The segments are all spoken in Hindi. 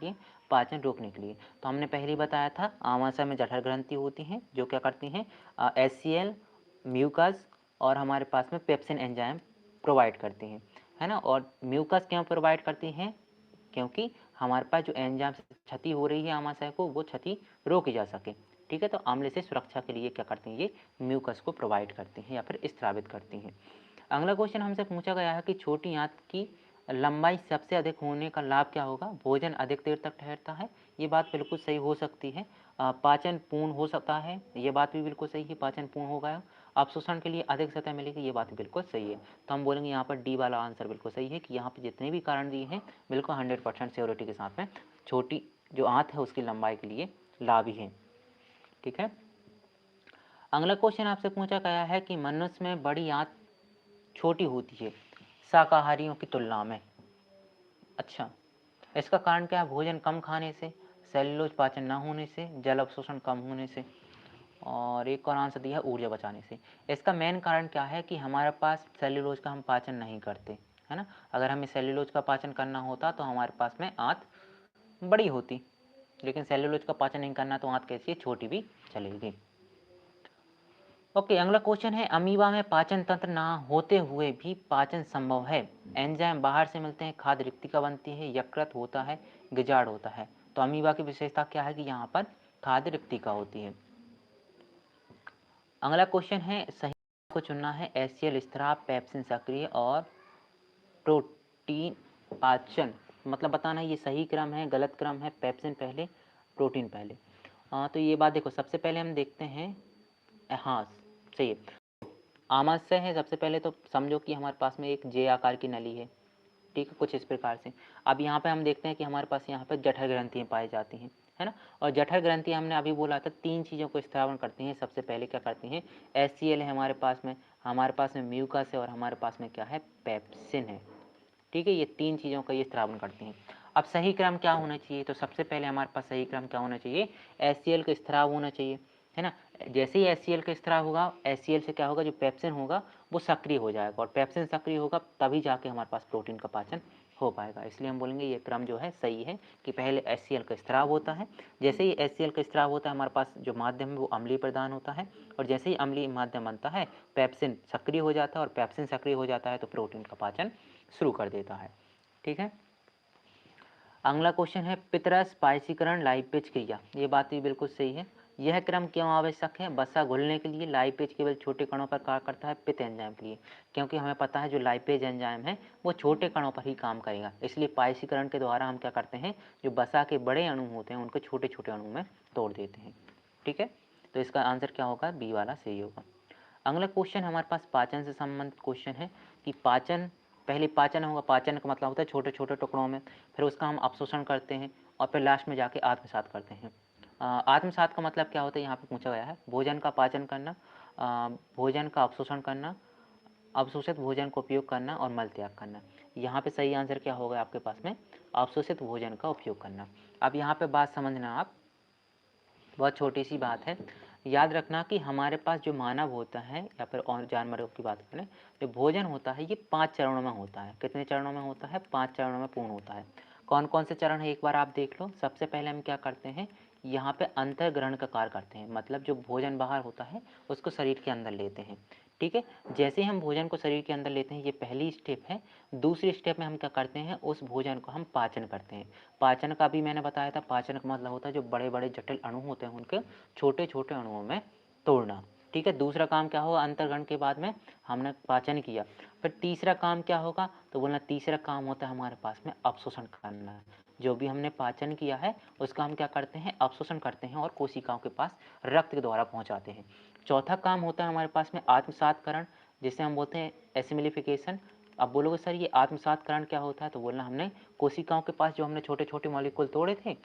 लिए, पाचन रोकने के लिए। तो हमने पहले ही बताया था आमाशय में जठर ग्रंथि होती हैं जो क्या करती हैं, HCl, म्यूकस और हमारे पास में पेप्सिन एंजाइम प्रोवाइड करती हैं, है ना। और म्यूकस क्यों प्रोवाइड करती हैं, क्योंकि हमारे पास जो एंजाइम से क्षति हो रही है आमाशय को, वो क्षति रोकी जा सके। ठीक है, तो अम्ल से सुरक्षा के लिए क्या करती हैं, ये म्यूकस को प्रोवाइड करती हैं या फिर स्त्रावित करती हैं। अगला क्वेश्चन हमसे पूछा गया है कि छोटी आंत की लंबाई सबसे अधिक होने का लाभ क्या होगा, भोजन अधिक देर तक ठहरता है। ये बात बिल्कुल सही हो सकती है। पाचन पूर्ण हो सकता है, ये बात भी बिल्कुल सही है, पाचन पूर्ण हो गया। अवशोषण के लिए अधिक सतह मिलेगी, ये बात बिल्कुल सही है। तो हम बोलेंगे यहाँ पर डी वाला आंसर बिल्कुल सही है कि यहाँ पर जितने भी कारण दिए हैं बिल्कुल 100% श्योरिटी के साथ में छोटी जो आंत है उसकी लंबाई के लिए लाभ ही है। ठीक है, अगला क्वेश्चन आपसे पूछा गया है कि मनुष्य में बड़ी आंत छोटी होती है शाकाहारियों की तुलना में। अच्छा, इसका कारण क्या है, भोजन कम खाने से, सेल्यूलोज पाचन न होने से, जल अवशोषण कम होने से, और एक और आंसर दिया है ऊर्जा बचाने से। इसका मेन कारण क्या है कि हमारे पास सेल्यूलोज का हम पाचन नहीं करते, है ना। अगर हमें सेल्यूलोज का पाचन करना होता तो हमारे पास में आंत बड़ी होती, लेकिन सेल्यूलोज का पाचन नहीं करना तो आंत कैसी है, छोटी भी चलेगी। ओके, अगला क्वेश्चन है अमीबा में पाचन तंत्र ना होते हुए भी पाचन संभव है। एंजाइम बाहर से मिलते हैं, खाद्य रिक्तिका बनती है, यकृत होता है, गिजाड़ होता है। तो अमीबा की विशेषता क्या है कि यहाँ पर खाद्य रिक्तिका होती है। अगला क्वेश्चन है सही को चुनना है, HCl स्त्राव, पेप्सिन सक्रिय और प्रोटीन पाचन, मतलब बताना ये सही क्रम है गलत क्रम है, पेप्सिन पहले प्रोटीन पहले। तो ये बात देखो, सबसे पहले हम देखते हैं, हाँ सही है, आमाशय है सबसे पहले, तो समझो कि हमारे पास में एक जे आकार की नली है, ठीक है, कुछ इस प्रकार से। अब यहाँ पे हम देखते हैं कि हमारे पास यहाँ पे जठर ग्रंथियाँ पाई जाती हैं, है ना। और जठर ग्रंथि हमने अभी बोला था 3 चीज़ों को स्त्रावन करती हैं। सबसे पहले क्या करती हैं, HCl है हमारे पास में म्यूकस है और हमारे पास में क्या है, पेप्सिन है। ठीक है, ये 3 चीज़ों का ये स्त्रावन करती हैं। अब सही क्रम क्या होना चाहिए, तो सबसे पहले हमारे पास सही क्रम क्या होना चाहिए, HCl का स्त्राव होना चाहिए, है ना। जैसे ही HCl का स्त्राव होगा, HCl से क्या होगा, जो पेप्सिन होगा वो सक्रिय हो जाएगा, और पेप्सिन सक्रिय होगा तभी जाके हमारे पास प्रोटीन का पाचन हो पाएगा। इसलिए हम बोलेंगे ये क्रम जो है सही है कि पहले HCl का स्त्राव होता है, जैसे ही HCl का स्त्राव होता है हमारे पास जो माध्यम है वो अम्लीय प्रदान होता है, और जैसे ही अम्लीय माध्यम बनता है पेप्सिन सक्रिय हो जाता है, और पेप्सिन सक्रिय हो जाता है तो प्रोटीन का पाचन शुरू कर देता है। ठीक है, अगला क्वेश्चन है पितरस पायसीकरण लाइपेज क्रिया, ये बात भी बिल्कुल सही है। यह क्रम क्यों आवश्यक है, वसा घुलने के लिए लाइपेज केवल छोटे कणों पर कार्य करता है पित्त एंजाइम के लिए, क्योंकि हमें पता है जो लाइपेज एंजाइम है वो छोटे कणों पर ही काम करेगा। इसलिए पायसीकरण के द्वारा हम क्या करते हैं, जो वसा के बड़े अणु होते हैं उनको छोटे छोटे अणु में तोड़ देते हैं। ठीक है, तो इसका आंसर क्या होगा, बी वाला सही होगा। अगला क्वेश्चन हमारे पास पाचन से संबंधित क्वेश्चन है कि पाचन, पहले पाचन होगा, पाचन का मतलब होता है छोटे छोटे टुकड़ों में, फिर उसका हम अवशोषण करते हैं और फिर लास्ट में जाके आत्मसात करते हैं। आत्मसात का मतलब क्या होता है, यहाँ पे पूछा गया है भोजन का पाचन करना, भोजन का अवशोषण करना, अवशोषित भोजन का उपयोग करना और मल त्याग करना। यहाँ पे सही आंसर क्या होगा आपके पास में, अवशोषित भोजन का उपयोग करना। अब यहाँ पे बात समझना आप, बहुत छोटी सी बात है, याद रखना कि हमारे पास जो मानव होता है या फिर और जानवरों की बात करें, जो भोजन होता है ये 5 चरणों में होता है। कितने चरणों में होता है, 5 चरणों में पूर्ण होता है। कौन कौन से चरण है एक बार आप देख लो। सबसे पहले हम क्या करते हैं, यहाँ पे अंतर्ग्रहण का कार्य करते हैं, मतलब जो भोजन बाहर होता है उसको शरीर के अंदर लेते हैं। ठीक है, जैसे ही हम भोजन को शरीर के अंदर लेते हैं, ये पहली स्टेप है। दूसरी स्टेप में हम क्या करते हैं, उस भोजन को हम पाचन करते हैं। पाचन का भी मैंने बताया था, पाचन का मतलब होता है जो बड़े बड़े जटिल अणु होते हैं उनके छोटे छोटे अणुओं में तोड़ना। ठीक है, दूसरा काम क्या होगा, अंतर्ग्रहण के बाद में हमने पाचन किया, फिर तीसरा काम क्या होगा, तो बोलना तीसरा काम होता है हमारे पास में अवशोषण करना। जो भी हमने पाचन किया है उसका हम क्या करते हैं, अवशोषण करते हैं और कोशिकाओं के पास रक्त के द्वारा पहुंचाते हैं। चौथा काम होता है हमारे पास में आत्मसातकरण, जिसे हम बोलते हैं एसिमिलिफिकेशन। अब बोलोगे सर ये आत्मसातकरण क्या होता है, तो बोलना हमने कोशिकाओं के पास जो हमने छोटे छोटे मॉलिक्यूल तोड़े थे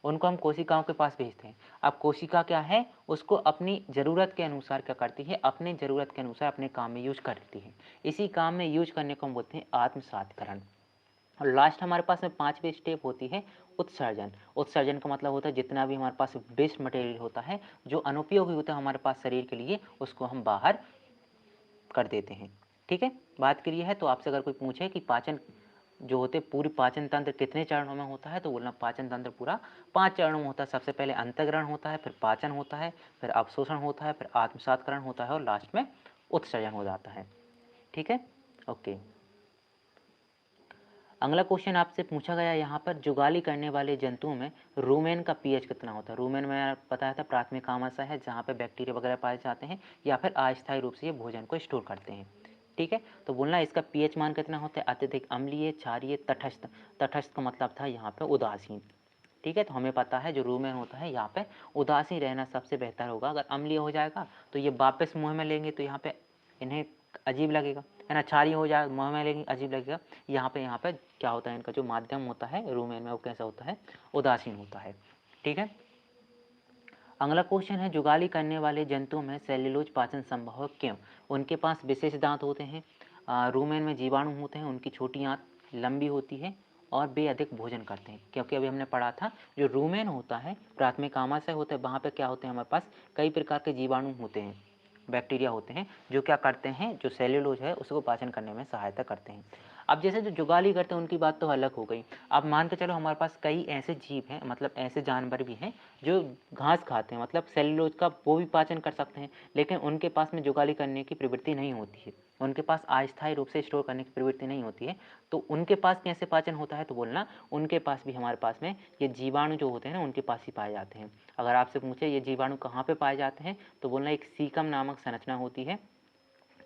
उनको हम कोशिकाओं के पास भेजते हैं। अब कोशिका क्या है, उसको अपनी ज़रूरत के अनुसार क्या करती है, अपने ज़रूरत के अनुसार अपने काम में यूज करती है। इसी काम में यूज करने को हम बोलते हैं आत्मसातकरण। और लास्ट हमारे पास में 5वीं स्टेप होती है उत्सर्जन। उत्सर्जन का मतलब होता है जितना भी हमारे पास वेस्ट मटेरियल होता है, जो अनुपयोगी होता है हमारे पास शरीर के लिए, उसको हम बाहर कर देते हैं। ठीक है, बात क्लियर है। तो आपसे अगर कोई पूछे कि पाचन जो होते पूरी पाचन तंत्र कितने चरणों में होता है, तो बोलना पाचन तंत्र पूरा 5 चरणों में होता है। सबसे पहले अंतःग्रहण होता है, फिर पाचन होता है, फिर अवशोषण होता है, फिर आत्मसात्करण होता है और लास्ट में उत्सर्जन हो जाता है। ठीक है, ओके। अगला क्वेश्चन आपसे पूछा गया यहाँ पर, जुगाली करने वाले जंतुओं में रूमेन का पीएच कितना होता है। रूमेन में बताया था प्राथमिक आमाशय है जहाँ पे बैक्टीरिया वगैरह पाए जाते हैं या फिर अस्थायी रूप से ये भोजन को स्टोर करते हैं। ठीक है, तो बोलना इसका पीएच मान कितना होता है, अत्यधिक अम्लीय, क्षारीय, तटस्थ। तटस्थ का मतलब था यहाँ पे उदासीन। ठीक है, तो हमें पता है जो रूमेन होता है यहाँ पे उदासीन रहना सबसे बेहतर होगा। अगर अम्लीय हो जाएगा तो ये वापस मुँह में लेंगे तो यहाँ पे इन्हें अजीब लगेगा, है ना। क्षारीय हो जाए मुँह में लेंगे अजीब लगेगा। यहाँ पे क्या होता है, इनका जो माध्यम होता है रूमेन में वो कैसा होता है, उदासीन होता है। ठीक है, अगला क्वेश्चन है, जुगाली करने वाले जंतुओं में सेल्यूलोज पाचन संभव है, क्यों। उनके पास विशेष दांत होते हैं, रूमेन में जीवाणु होते हैं, उनकी छोटी आंत लंबी होती है और वे अधिक भोजन करते हैं। क्योंकि अभी हमने पढ़ा था जो रूमेन होता है प्राथमिक आमाशय होता है, वहाँ पे क्या होते हैं, हमारे पास कई प्रकार के जीवाणु होते हैं, बैक्टीरिया होते हैं, जो क्या करते हैं, जो सेल्यूलोज है उसको पाचन करने में सहायता करते हैं। अब जैसे जो जुगाली करते हैं उनकी बात तो अलग हो गई। अब मान के चलो हमारे पास कई ऐसे जीव हैं, मतलब ऐसे जानवर भी हैं जो घास खाते हैं, मतलब सेल्यूलोज का वो भी पाचन कर सकते हैं, लेकिन उनके पास में जुगाली करने की प्रवृत्ति नहीं होती है, उनके पास अस्थायी रूप से स्टोर करने की प्रवृत्ति नहीं होती है। तो उनके पास कैसे पाचन होता है, तो बोलना उनके पास भी हमारे पास में ये जीवाणु जो होते हैं ना उनके पास ही पाए जाते हैं। अगर आपसे पूछे ये जीवाणु कहाँ पे पाए जाते हैं, तो बोलना एक सीकम नामक संरचना होती है,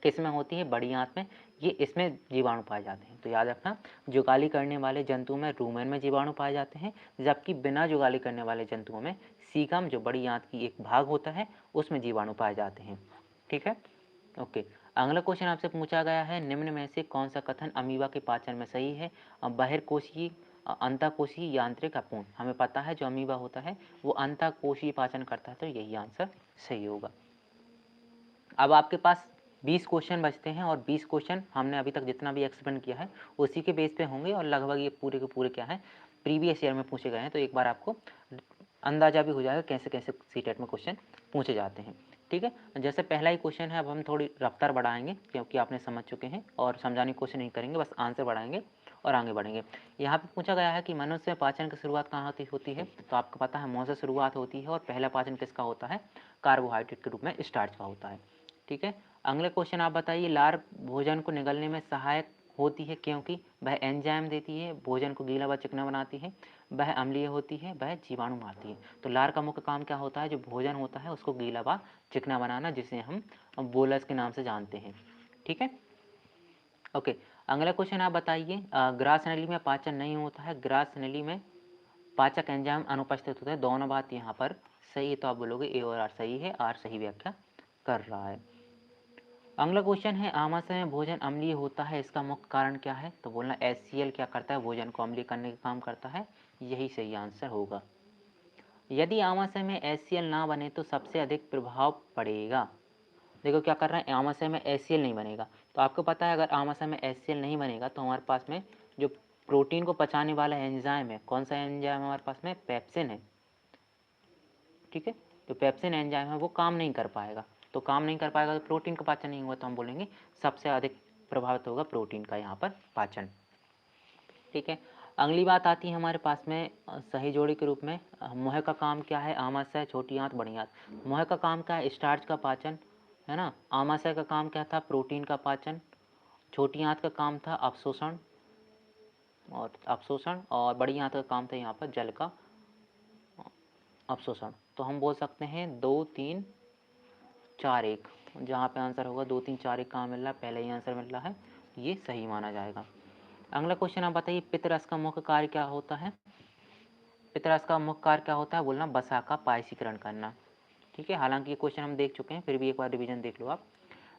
किसमें होती है, बड़ी आंत में, ये इसमें जीवाणु पाए जाते हैं। तो याद रखना, जुगाली करने वाले जंतुओं में रूमेन में जीवाणु पाए जाते हैं, जबकि बिना जुगाली करने वाले जंतुओं में सीकम जो बड़ी आंत की एक भाग होता है उसमें जीवाणु पाए जाते हैं। ठीक है, ओके। अगला क्वेश्चन आपसे पूछा गया है, निम्न में से कौन सा कथन अमीबा के पाचन में सही है, बहिर्कोशीय, अंतःकोशीय, यांत्रिक, अपूर्ण। हमें पता है जो अमीबा होता है वो अंतःकोशीय पाचन करता है, तो यही आंसर सही होगा। अब आपके पास 20 क्वेश्चन बचते हैं और 20 क्वेश्चन हमने अभी तक जितना भी एक्सप्लेन किया है उसी के बेस पे होंगे और लगभग ये पूरे के पूरे क्या है, प्रीवियस ईयर में पूछे गए हैं। तो एक बार आपको अंदाजा भी हो जाएगा कैसे कैसे सीटेट में क्वेश्चन पूछे जाते हैं। ठीक है, जैसे पहला ही क्वेश्चन है, अब हम थोड़ी रफ्तार बढ़ाएंगे क्योंकि आपने समझ चुके हैं, और समझाने की कोशिश नहीं करेंगे, बस आंसर बढ़ाएंगे और आगे बढ़ेंगे। यहाँ पे पूछा गया है कि मनुष्य में पाचन की शुरुआत कहाँ होती है, तो आपको पता है मुँह से शुरुआत होती है और पहला पाचन किसका होता है, कार्बोहाइड्रेट के रूप में स्टार्च का होता है। ठीक है, अगले क्वेश्चन आप बताइए, लार भोजन को निगलने में सहायक होती है क्योंकि वह एंजाइम देती है, भोजन को गीला व चिकना बनाती है, वह अम्लीय होती है, वह जीवाणु मारती है। तो लार का मुख्य काम क्या होता है, जो भोजन होता है उसको गीला व चिकना बनाना, जिसे हम बोलस के नाम से जानते हैं। ठीक है, ओके। अगला क्वेश्चन आप बताइए, ग्रास नली में पाचन नहीं होता है, ग्रास नली में पाचक एंजाइम अनुपस्थित होते हैं। दोनों बात यहाँ पर सही है, तो आप बोलोगे ए और आर सही है, आर सही व्याख्या कर रहा है। अगला क्वेश्चन है, आमाशय में भोजन अम्लीय होता है, इसका मुख्य कारण क्या है, तो बोलना HCl क्या करता है, भोजन को अम्लीय करने का काम करता है, यही सही आंसर होगा। यदि आमाशय में HCl ना बने तो सबसे अधिक प्रभाव पड़ेगा। देखो क्या कर रहे हैं, आमाशय में HCl नहीं बनेगा, तो आपको पता है अगर आमाशय में HCl नहीं बनेगा तो हमारे पास में जो प्रोटीन को पचाने वाला एंजाइम है, कौन सा एंजाइम हमारे पास में, पेप्सिन है। ठीक है, तो पेप्सिन एंजाइम है वो काम नहीं कर पाएगा, तो काम नहीं कर पाएगा तो प्रोटीन का पाचन नहीं होगा, तो हम बोलेंगे सबसे अधिक प्रभावित होगा प्रोटीन का यहाँ पर पाचन। ठीक है, अगली बात आती है हमारे पास में सही जोड़ी के रूप में, मुँह का काम क्या है, आमाशय, छोटी आंत, बड़ी आंत। मुँह का काम क्या है, स्टार्च का पाचन, है ना। आमाशय का काम क्या था, प्रोटीन का पाचन। छोटी आंत का काम था अवशोषण, और बड़ी आंत का काम था यहाँ पर जल का अवशोषण। तो हम बोल सकते हैं 2 3 4 1, जहाँ पे आंसर होगा 2 3 4 1 कहाँ मिल रहा है, पहले ही आंसर मिल रहा है, ये सही माना जाएगा। अगला क्वेश्चन आप बताइए, पित्तरस का मुख्य कार्य क्या होता है। पित्तरस का मुख्य कार्य क्या होता है, बोलना वसा का पायसीकरण करना। ठीक है, हालांकि ये क्वेश्चन हम देख चुके हैं, फिर भी एक बार रिवीजन देख लो आप।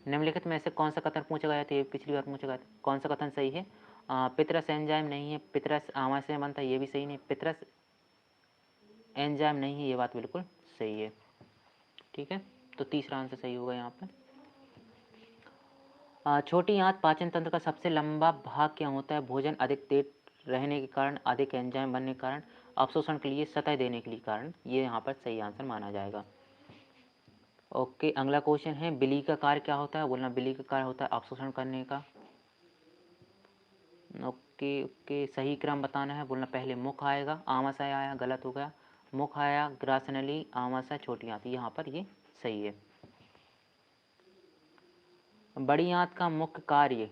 निम्नलिखित में से कौन सा कथन पूछा गया था, ये पिछली बार पूछा गया था, कौन सा कथन सही है। पित्तरस एंजाइम नहीं है, पित्तरस आमाशय से बनता है, ये भी सही नहीं, पित्तरस एंजाइम नहीं है, ये बात बिल्कुल सही है। ठीक है, तो तीसरा आंसर सही होगा यहाँ पे। छोटी आंत पाचन तंत्र का सबसे लंबा भाग क्या होता है, भोजन अधिक देर रहने के कारण, अधिक एंजाइम बनने के कारण, अवशोषण के लिए, सतह देने के लिए कारण, ये यहाँ पर सही आंसर माना जाएगा। ओके, अगला क्वेश्चन है, बिली का कार्य क्या होता है, बोलना बिली का कार्य होता है अवशोषण करने का। ओके ओके, सही क्रम बताना है। बोलना पहले मुख आएगा, आमाशय आया, गलत हो गया। मुख आया, ग्रासनली, आमाशय, छोटी आंत, यहाँ पर ये सही है। बड़ी आंत का मुख्य कार्य,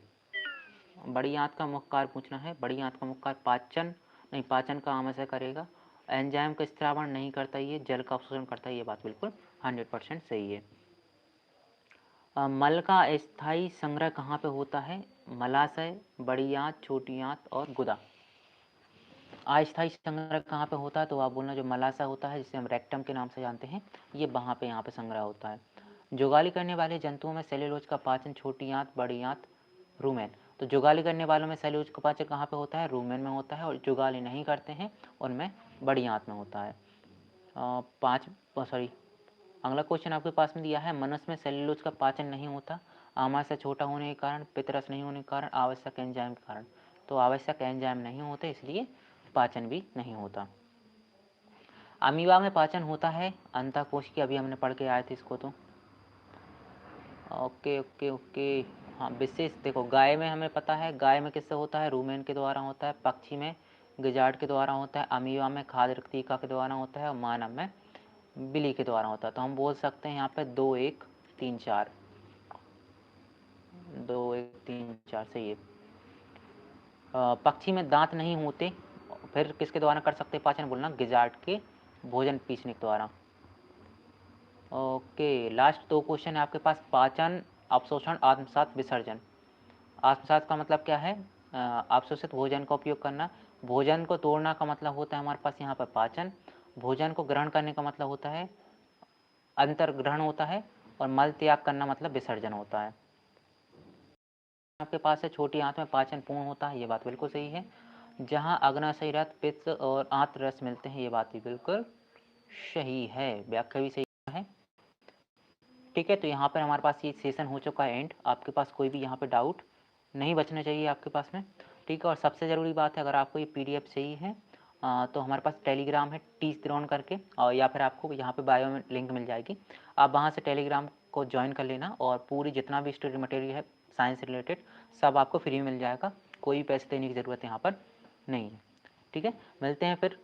बड़ी आंत का मुख्य कार्य पूछना है। बड़ी आंत का मुख्य कार्य पाचन नहीं, पाचन का आमाशय करेगा। एंजाइम का स्त्रावण नहीं करता, ये जल का अवशोषण करता है, ये बात बिल्कुल 100% सही है। मल का स्थायी संग्रह कहाँ पे होता है? मलाशय, बड़ी आंत, छोटी आंत और गुदा। अस्थायी संग्रह कहाँ पे होता है? तो आप बोलना जो मलाशय होता है, जिसे हम रेक्टम के नाम से जानते हैं, ये वहाँ पे यहाँ पे संग्रह होता है। जुगाली करने वाले जंतुओं में सेल्यूलोज का पाचन छोटी आंत, बड़ी आंत, रूमेन। तो जुगाली करने वालों में सेल्यूलोज का पाचन कहाँ पे होता है? रूमेन में होता है। और जुगाली नहीं करते हैं उनमें बड़ी आंत में होता है। अगला क्वेश्चन आपके पास में दिया है, मनुष्य में सेल्यूलोज का पाचन नहीं होता, आमाशय छोटा होने के कारण, पित्तरस नहीं होने के कारण, आवश्यक एंजाइम के कारण। तो आवश्यक एंजाइम नहीं होते, इसलिए पाचन भी नहीं होता। अमीबा में पाचन होता है अंतःकोश की, अभी हमने पढ़ के आए थे इसको। तो ओके ओके ओके, हाँ विशेष देखो, गाय में हमें पता है, गाय में किससे होता है? रूमेन के द्वारा होता है। पक्षी में गिजार्ड के द्वारा होता है। अमीबा में खाद्य रिक्तिका के द्वारा होता है। और मानव में बिली के द्वारा होता है। तो हम बोल सकते हैं यहाँ पे 2 1 3 4, 2 1 3 4 सही है। पक्षी में दांत नहीं होते, फिर किसके द्वारा कर सकते पाचन? बोलना गिजार्ड के भोजन पीसने के द्वारा। ओके, लास्ट 2 क्वेश्चन है आपके पास। पाचन, अवशोषण, आत्मसात, विसर्जन। आत्मसात का मतलब क्या है? अवशोषित भोजन का उपयोग करना। भोजन को तोड़ना का मतलब होता है हमारे पास यहाँ पर पाचन। भोजन को ग्रहण करने का मतलब होता है अंतर्ग्रहण होता है। और मल त्याग करना मतलब विसर्जन होता है। आपके पास है छोटी आंत में पाचन पूर्ण होता है, ये बात बिल्कुल सही है। जहाँ अग्नाशय रस, पित्त और आंत रस मिलते हैं, ये बात भी बिल्कुल सही है। व्याख्या भी सही है। ठीक है, तो यहाँ पर हमारे पास ये सेशन हो चुका है एंड। आपके पास कोई भी यहाँ पे डाउट नहीं बचना चाहिए आपके पास में। ठीक है, और सबसे ज़रूरी बात है, अगर आपको ये PDF चाहिए है तो हमारे पास टेलीग्राम है T-Throne करके, और या फिर आपको यहाँ पे बायो में लिंक मिल जाएगी, आप वहाँ से टेलीग्राम को ज्वाइन कर लेना। और पूरी जितना भी स्टडी मटेरियल है साइंस रिलेटेड, सब आपको फ्री में मिल जाएगा। कोई पैसे देने की ज़रूरत यहाँ पर नहीं है। ठीक है, मिलते हैं फिर